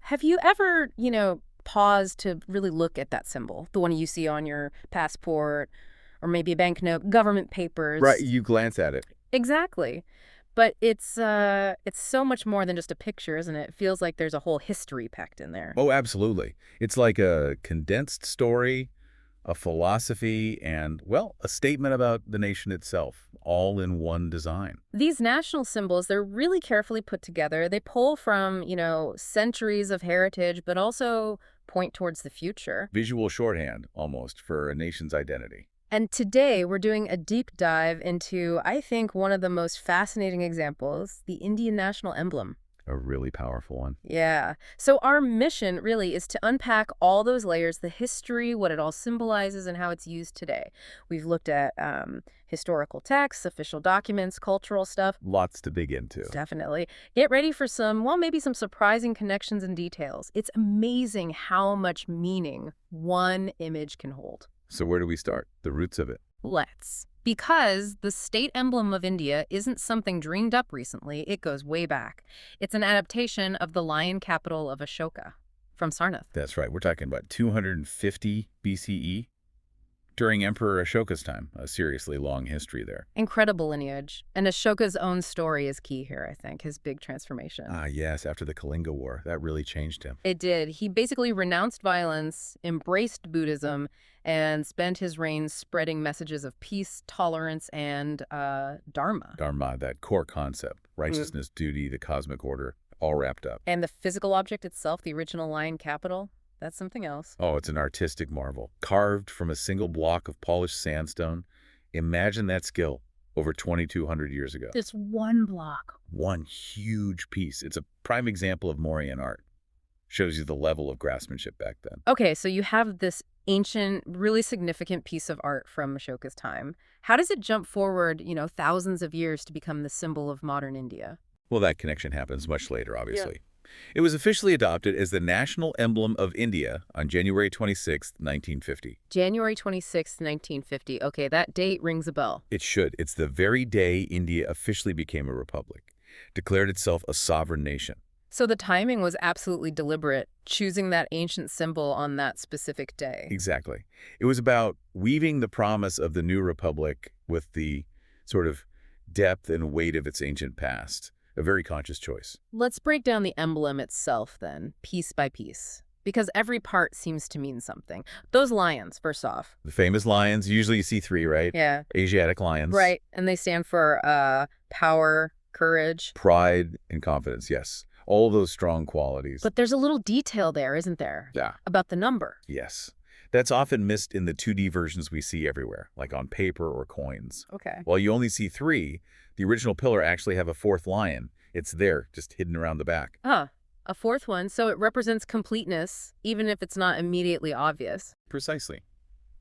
Have you ever, paused to really look at that symbol, the one you see on your passport or maybe a banknote, government Right, papers? you glance at it. Exactly. But it's so much more than just a picture, isn't it? It feels like there's a whole history packed in there. Oh, absolutely. It's like a condensed story, a philosophy, and, well, a statement about the nation itself, all in one design. These national symbols, they're really carefully put together. They pull from, centuries of heritage, but also point towards the future. Visual shorthand, almost, for a nation's identity. And today we're doing a deep dive into, I think, one of the most fascinating examples, the Indian national emblem. A really powerful one. Yeah. So our mission really is to unpack all those layers, the history, what it all symbolizes, and how it's used today. We've looked at historical texts, official documents, cultural stuff. Lots to dig into. Definitely. Get ready for some, well, maybe some surprising connections and details. It's amazing how much meaning one image can hold. So where do we start? The roots of it. Let's. Because the state emblem of India isn't something dreamed up recently, it goes way back. It's an adaptation of the lion capital of Ashoka from Sarnath. That's right. We're talking about 250 BCE, during Emperor Ashoka's time. A seriously long history there. Incredible lineage. And Ashoka's own story is key here, I think, his big transformation. Ah, yes, after the Kalinga War. That really changed him. It did. He basically renounced violence, embraced Buddhism, and spent his reign spreading messages of peace, tolerance, and dharma. Dharma, that core concept. Righteousness, duty, the cosmic order, all wrapped up. And the physical object itself, the original lion capital, that's something else. Oh, it's an artistic marvel. Carved from a single block of polished sandstone. Imagine that skill over 2,200 years ago. Just one block. One huge piece. It's a prime example of Mauryan art. Shows you the level of craftsmanship back then. Okay, so you have this ancient, really significant piece of art from Ashoka's time. How does it jump forward, thousands of years to become the symbol of modern India? Well, that connection happens much later, obviously. It was officially adopted as the national emblem of India on January 26, 1950. January 26, 1950. Okay, that date rings a bell. It should. It's the very day India officially became a republic, declared itself a sovereign nation. So the timing was absolutely deliberate, choosing that ancient symbol on that specific day. Exactly. It was about weaving the promise of the new republic with the sort of depth and weight of its ancient past. A very conscious choice. Let's break down the emblem itself then, piece by piece, because every part seems to mean something. Those lions, first off. The famous lions, usually you see three, right? Yeah. Asiatic lions. Right, and they stand for power, courage. Pride and confidence, yes. All of those strong qualities. But there's a little detail there, isn't there? Yeah. About the number. Yes. That's often missed in the 2D versions we see everywhere, like on paper or coins. Okay. While you only see three, the original pillar actually have a fourth lion. It's there, just hidden around the back. Huh. A fourth one, so it represents completeness, even if it's not immediately obvious. Precisely.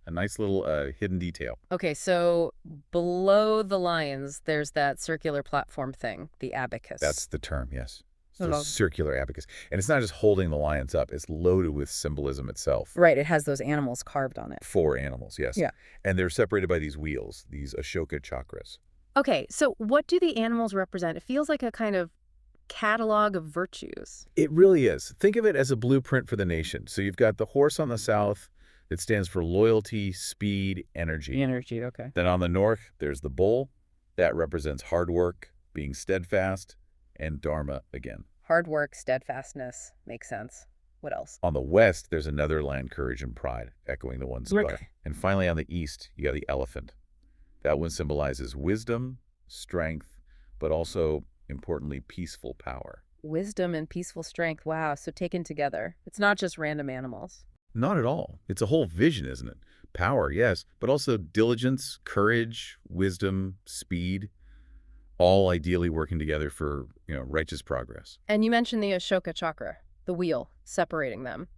A nice little hidden detail. Okay, so below the lions, there's that circular platform thing, the abacus. That's the term, yes. So Hello. circular abacus. And it's not just holding the lions up, it's loaded with symbolism itself. Right, it has those animals carved on it. 4 animals, yes. Yeah. And they're separated by these wheels, these Ashoka chakras. Okay, so what do the animals represent? It feels like a kind of catalog of virtues. It really is. Think of it as a blueprint for the nation. So you've got the horse on the south that stands for loyalty, speed, energy. Energy, okay. Then on the north, there's the bull. That represents hard work, being steadfast, and dharma again. Hard work, steadfastness, makes sense. What else? On the west, there's another lion, courage and pride, echoing the ones above. Okay. And finally, on the east, you got the elephant. That one symbolizes wisdom, strength, but also, importantly, peaceful power. Wisdom and peaceful strength, wow, so taken together. It's not just random animals. Not at all. It's a whole vision, isn't it? Power, yes, but also diligence, courage, wisdom, speed, all ideally working together for, righteous progress. And you mentioned the Ashoka chakra, the wheel, separating them.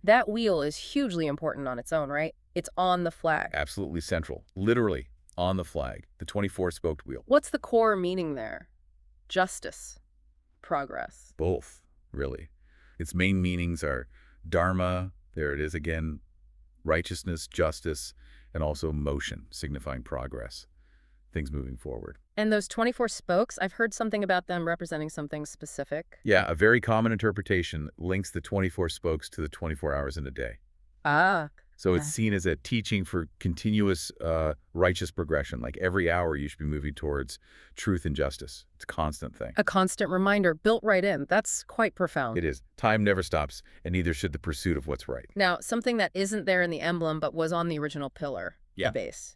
That wheel is hugely important on its own, right? It's on the flag. Absolutely central. Literally on the flag, the 24-spoked wheel. What's the core meaning there? Justice, progress. Both, really. Its main meanings are dharma, there it is again, righteousness, justice, and also motion, signifying progress. things moving forward. And those 24 spokes, I've heard something about them representing something specific. Yeah, a very common interpretation links the 24 spokes to the 24 hours in a day. Ah, So it's uh, seen as a teaching for continuous righteous progression. Like every hour you should be moving towards truth and justice. It's a constant thing. a constant reminder built right in. That's quite profound. It is. Time never stops, and neither should the pursuit of what's right. Now, something that isn't there in the emblem but was on the original pillar, the Yeah. base.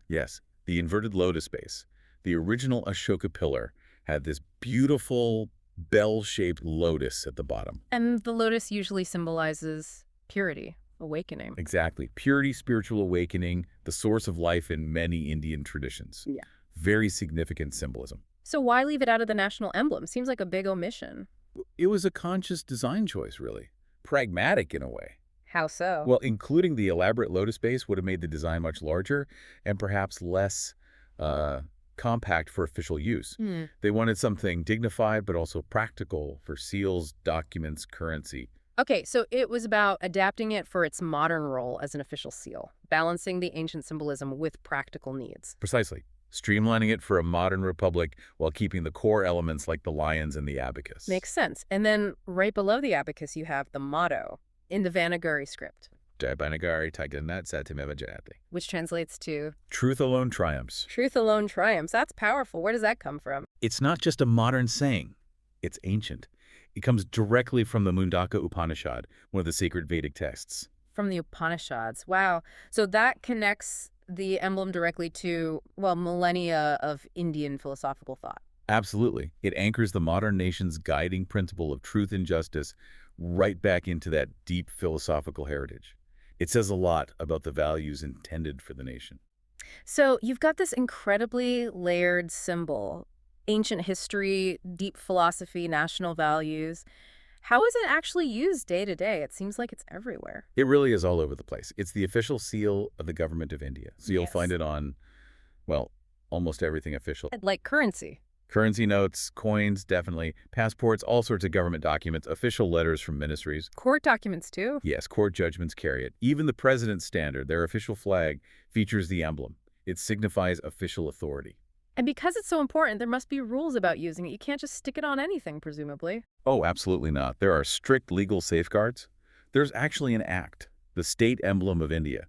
Yes. The inverted lotus base. The original Ashoka pillar had this beautiful bell-shaped lotus at the bottom. And the lotus usually symbolizes purity, awakening. Exactly. Purity, spiritual awakening, the source of life in many Indian traditions. Yeah. Very significant symbolism. So why leave it out of the national emblem? Seems like a big omission. It was a conscious design choice, really. Pragmatic in a way. How so? Well, including the elaborate lotus base would have made the design much larger and perhaps less compact for official use. They wanted something dignified but also practical for seals, documents, currency. Okay, so it was about adapting it for its modern role as an official seal, balancing the ancient symbolism with practical needs. Precisely. Streamlining it for a modern republic while keeping the core elements like the lions and the abacus. Makes sense. And then right below the abacus, you have the motto in the Vanagari script, Jaibanagari Taiganat Satimeva Jayate. which translates to Truth alone triumphs. truth alone triumphs. That's powerful. Where does that come from? It's not just a modern saying. It's ancient. It comes directly from the Mundaka Upanishad, one of the sacred Vedic texts. From the Upanishads. Wow. So that connects the emblem directly to, well, millennia of Indian philosophical thought. Absolutely. It anchors the modern nation's guiding principle of truth and justice right back into that deep philosophical heritage. It says a lot about the values intended for the nation. So you've got this incredibly layered symbol, ancient history, deep philosophy, national values. How is it actually used day to day? It seems like it's everywhere. It really is all over the place. It's the official seal of the government of India. So you'll Yes. find it on, well, almost everything official. Like currency. Currency notes, coins, definitely. Passports, all sorts of government documents, official letters from ministries. Court documents, too. Yes, court judgments carry it. Even the president's standard, their official flag, features the emblem. It signifies official authority. And because it's so important, there must be rules about using it. You can't just stick it on anything, presumably. Oh, absolutely not. There are strict legal safeguards. There's actually an act, the State Emblem of India,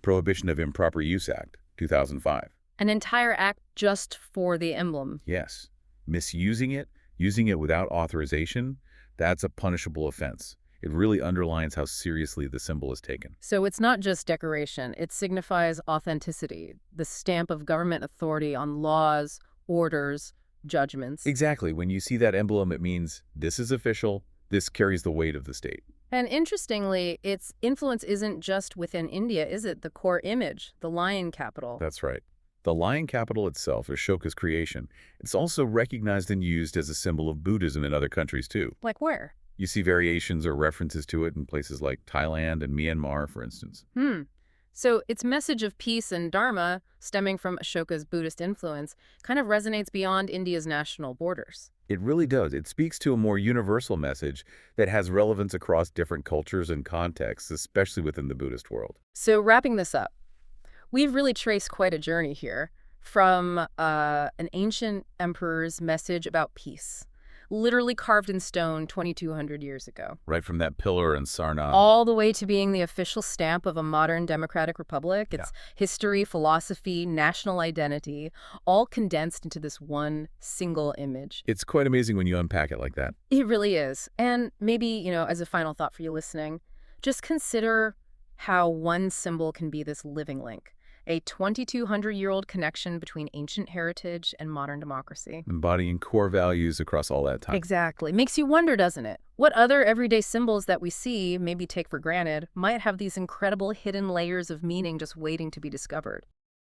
Prohibition of Improper Use Act, 2005. An entire act just for the emblem. Yes. Misusing it, using it without authorization, that's a punishable offense. It really underlines how seriously the symbol is taken. So it's not just decoration. It signifies authenticity, the stamp of government authority on laws, orders, judgments. Exactly. When you see that emblem, it means this is official, this carries the weight of the state. And interestingly, its influence isn't just within India, is it? The core image, the lion capital. That's right. The lion capital itself is Ashoka's creation. It's also recognized and used as a symbol of Buddhism in other countries, too. Like where? You see variations or references to it in places like Thailand and Myanmar, for instance. So its message of peace and dharma, stemming from Ashoka's Buddhist influence, kind of resonates beyond India's national borders. It really does. It speaks to a more universal message that has relevance across different cultures and contexts, especially within the Buddhist world. So wrapping this up, we've really traced quite a journey here from an ancient emperor's message about peace, literally carved in stone 2,200 years ago, Right from that pillar in Sarnath. all the way to being the official stamp of a modern democratic republic. It's history, philosophy, national identity, all condensed into this one single image. It's quite amazing when you unpack it like that. It really is. And maybe, as a final thought for you listening, just consider how one symbol can be this living link, a 2,200-year-old connection between ancient heritage and modern democracy. Embodying core values across all that time. Exactly. Makes you wonder, doesn't it? What other everyday symbols that we see, maybe take for granted, might have these incredible hidden layers of meaning just waiting to be discovered?